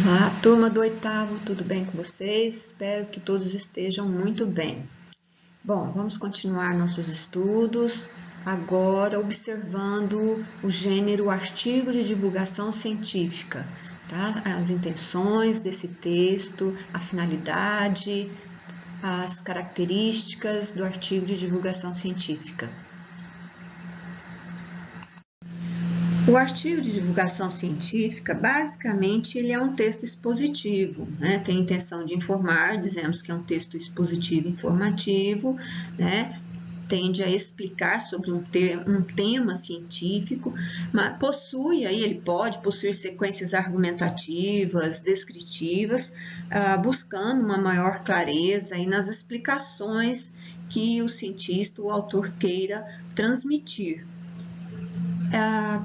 Olá, turma do oitavo, tudo bem com vocês? Espero que todos estejam muito bem. Bom, vamos continuar nossos estudos, agora observando o gênero artigo de divulgação científica, tá? As intenções desse texto, a finalidade, as características do artigo de divulgação científica. O artigo de divulgação científica, basicamente, ele é um texto expositivo, né? Tem a intenção de informar, dizemos que é um texto expositivo informativo, né? Tende a explicar sobre um tema científico, mas ele pode possuir sequências argumentativas, descritivas, buscando uma maior clareza aí nas explicações que o cientista, o autor queira transmitir.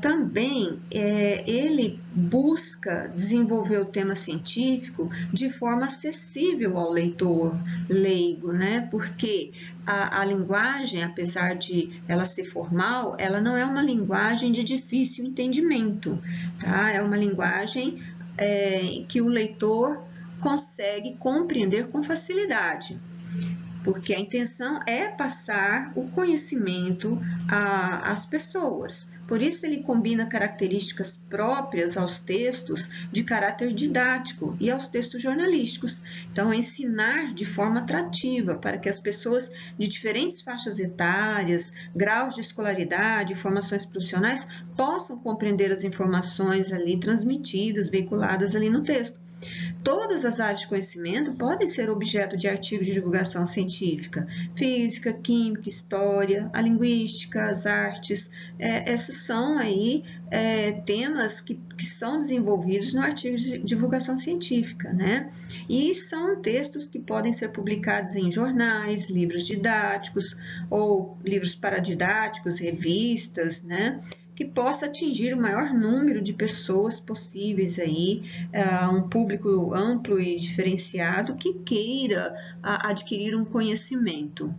Também ele busca desenvolver o tema científico de forma acessível ao leitor leigo, né? Porque a linguagem, apesar de ela ser formal, ela não é uma linguagem de difícil entendimento, tá? É uma linguagem que o leitor consegue compreender com facilidade, porque a intenção é passar o conhecimento às pessoas. Por isso, ele combina características próprias aos textos de caráter didático e aos textos jornalísticos. Então, é ensinar de forma atrativa para que as pessoas de diferentes faixas etárias, graus de escolaridade, formações profissionais, possam compreender as informações ali transmitidas, veiculadas ali no texto. Todas as áreas de conhecimento podem ser objeto de artigo de divulgação científica: física, química, história, a linguística, as artes. Esses são aí temas que são desenvolvidos no artigo de divulgação científica, né? E são textos que podem ser publicados em jornais, livros didáticos ou livros paradidáticos, revistas, né? Que possa atingir o maior número de pessoas possíveis aí, um público amplo e diferenciado que queira adquirir um conhecimento.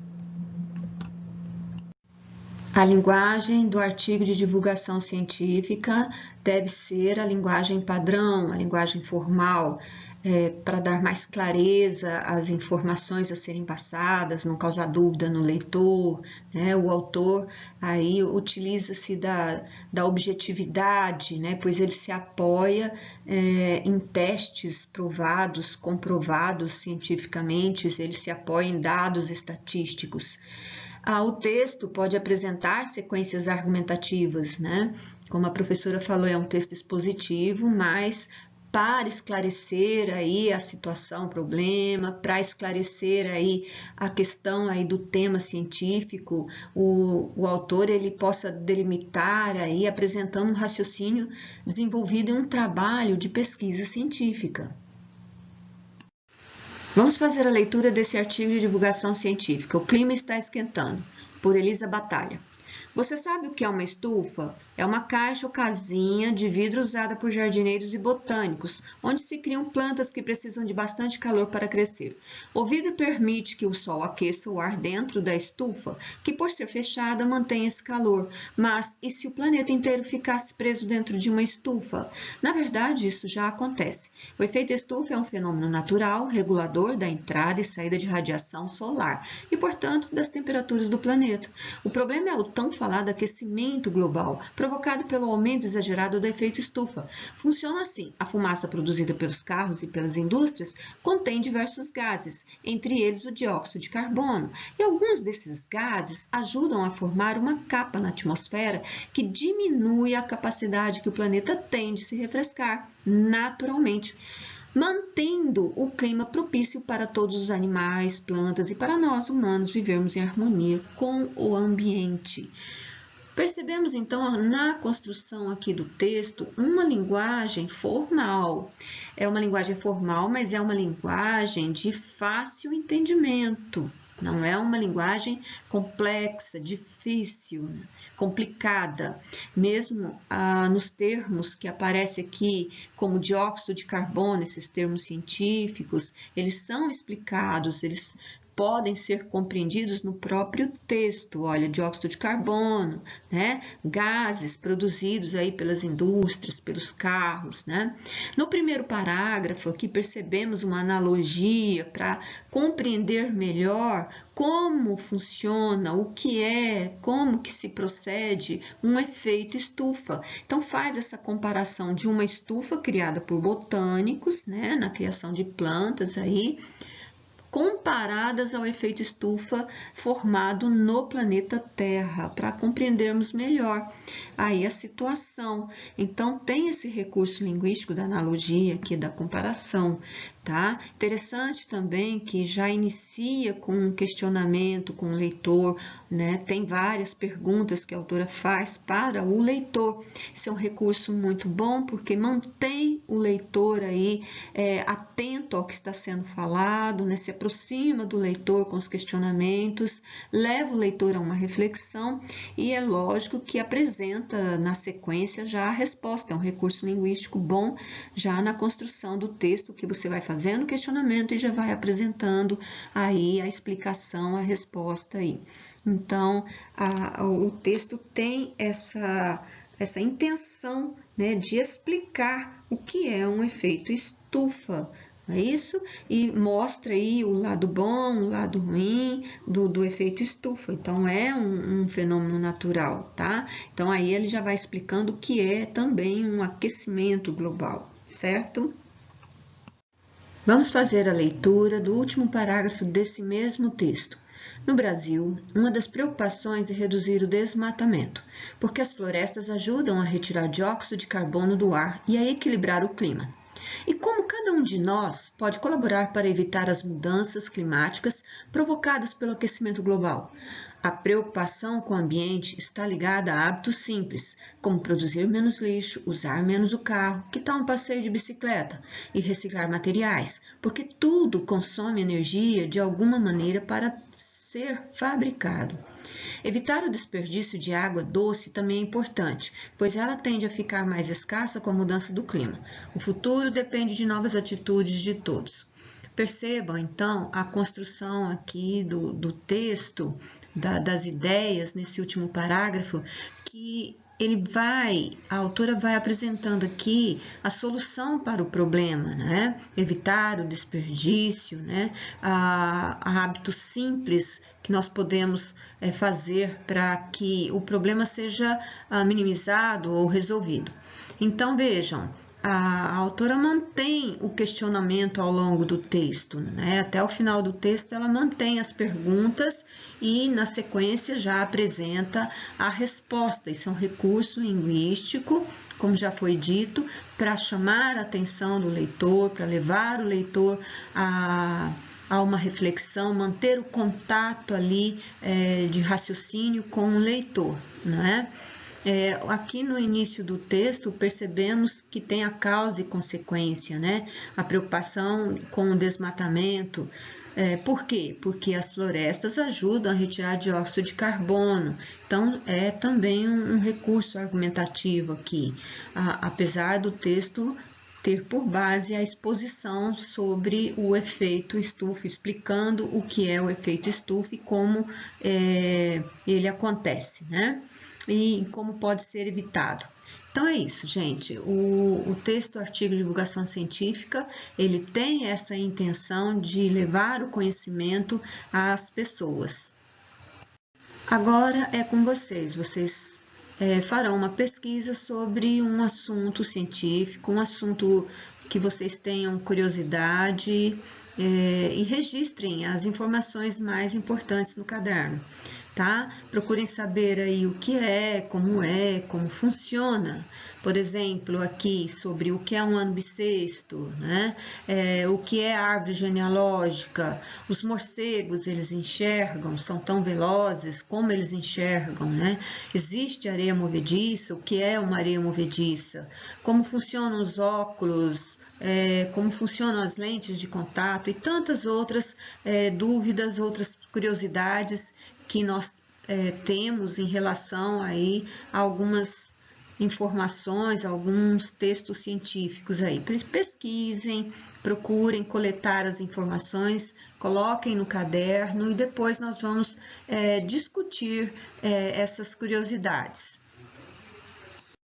A linguagem do artigo de divulgação científica deve ser a linguagem padrão, a linguagem formal, para dar mais clareza às informações a serem passadas, não causar dúvida no leitor, né? O autor aí utiliza-se da objetividade, né? Pois ele se apoia em testes provados, comprovados cientificamente, ele se apoia em dados estatísticos. O texto pode apresentar sequências argumentativas, né? Como a professora falou, é um texto expositivo, mas para esclarecer aí a situação, o problema, para esclarecer aí a questão aí do tema científico, o autor ele possa delimitar aí apresentando um raciocínio desenvolvido em um trabalho de pesquisa científica. Vamos fazer a leitura desse artigo de divulgação científica. O clima está esquentando, por Elisa Batalha. Você sabe o que é uma estufa? É uma caixa ou casinha de vidro usada por jardineiros e botânicos, onde se criam plantas que precisam de bastante calor para crescer. O vidro permite que o sol aqueça o ar dentro da estufa, que por ser fechada mantém esse calor. Mas e se o planeta inteiro ficasse preso dentro de uma estufa? Na verdade, isso já acontece. O efeito estufa é um fenômeno natural, regulador da entrada e saída de radiação solar e, portanto, das temperaturas do planeta. O problema é o tão falado aquecimento global, provocado pelo aumento exagerado do efeito estufa. Funciona assim: a fumaça produzida pelos carros e pelas indústrias contém diversos gases, entre eles o dióxido de carbono, e alguns desses gases ajudam a formar uma capa na atmosfera que diminui a capacidade que o planeta tem de se refrescar naturalmente, mantendo o clima propício para todos os animais, plantas e para nós humanos vivermos em harmonia com o ambiente. Percebemos então na construção aqui do texto uma linguagem formal. É uma linguagem formal, mas é uma linguagem de fácil entendimento. Não é uma linguagem complexa, difícil, complicada. Mesmo nos termos que aparecem aqui, como dióxido de carbono, esses termos científicos, eles são explicados, eles podem ser compreendidos no próprio texto. Olha, dióxido de carbono, né? Gases produzidos aí pelas indústrias, pelos carros, né? No primeiro parágrafo aqui percebemos uma analogia para compreender melhor como funciona, o que é, como que se procede um efeito estufa. Então faz essa comparação de uma estufa criada por botânicos, né, na criação de plantas aí, comparadas ao efeito estufa formado no planeta Terra, para compreendermos melhor aí a situação. Então, tem esse recurso linguístico da analogia aqui, da comparação, tá? Interessante também que já inicia com um questionamento com o leitor, né? Tem várias perguntas que a autora faz para o leitor. Esse é um recurso muito bom, porque mantém o leitor aí atento ao que está sendo falado, né? Se aproxima do leitor com os questionamentos, leva o leitor a uma reflexão e é lógico que apresenta na sequência já a resposta. É um recurso linguístico bom já na construção do texto, que você vai fazendo o questionamento e já vai apresentando aí a explicação, a resposta aí. Então, o texto tem essa intenção, né, de explicar o que é um efeito estufa. Não é isso? E mostra aí o lado bom, o lado ruim do efeito estufa. Então, é um fenômeno natural, tá? Então, aí ele já vai explicando o que é também um aquecimento global, certo? Vamos fazer a leitura do último parágrafo desse mesmo texto. No Brasil, uma das preocupações é reduzir o desmatamento, porque as florestas ajudam a retirar dióxido de carbono do ar e a equilibrar o clima. E como cada um de nós pode colaborar para evitar as mudanças climáticas provocadas pelo aquecimento global? A preocupação com o ambiente está ligada a hábitos simples, como produzir menos lixo, usar menos o carro, que tal um passeio de bicicleta e reciclar materiais, porque tudo consome energia de alguma maneira para ser fabricado. Evitar o desperdício de água doce também é importante, pois ela tende a ficar mais escassa com a mudança do clima. O futuro depende de novas atitudes de todos. Percebam, então, a construção aqui do texto, das ideias nesse último parágrafo, que a autora vai apresentando aqui a solução para o problema, né? Evitar o desperdício, né? Hábitos simples que nós podemos fazer para que o problema seja minimizado ou resolvido. Então, vejam, a autora mantém o questionamento ao longo do texto, né? Até o final do texto ela mantém as perguntas e na sequência já apresenta a resposta. Isso é um recurso linguístico, como já foi dito, para chamar a atenção do leitor, para levar o leitor a uma reflexão, manter o contato ali de raciocínio com o leitor, não é? Aqui no início do texto percebemos que tem a causa e consequência, né? A preocupação com o desmatamento. Por quê? Porque as florestas ajudam a retirar dióxido de carbono. Então, é também um recurso argumentativo aqui, apesar do texto ter por base a exposição sobre o efeito estufa, explicando o que é o efeito estufa e como ele acontece, né? E como pode ser evitado. Então é isso, gente. O texto, artigo de divulgação científica, ele tem essa intenção de levar o conhecimento às pessoas. Agora é com vocês. Vocês farão uma pesquisa sobre um assunto científico, um assunto que vocês tenham curiosidade e registrem as informações mais importantes no caderno. Tá? Procurem saber aí o que como funciona. Por exemplo, aqui sobre o que é um ano bissexto, né? O que é árvore genealógica, os morcegos, eles enxergam, são tão velozes, como eles enxergam, né? Existe areia movediça, o que é uma areia movediça? Como funcionam os óculos, como funcionam as lentes de contato e tantas outras dúvidas, outras curiosidades que nós temos em relação aí a algumas informações, alguns textos científicos aí. Pesquisem, procurem coletar as informações, coloquem no caderno e depois nós vamos discutir essas curiosidades.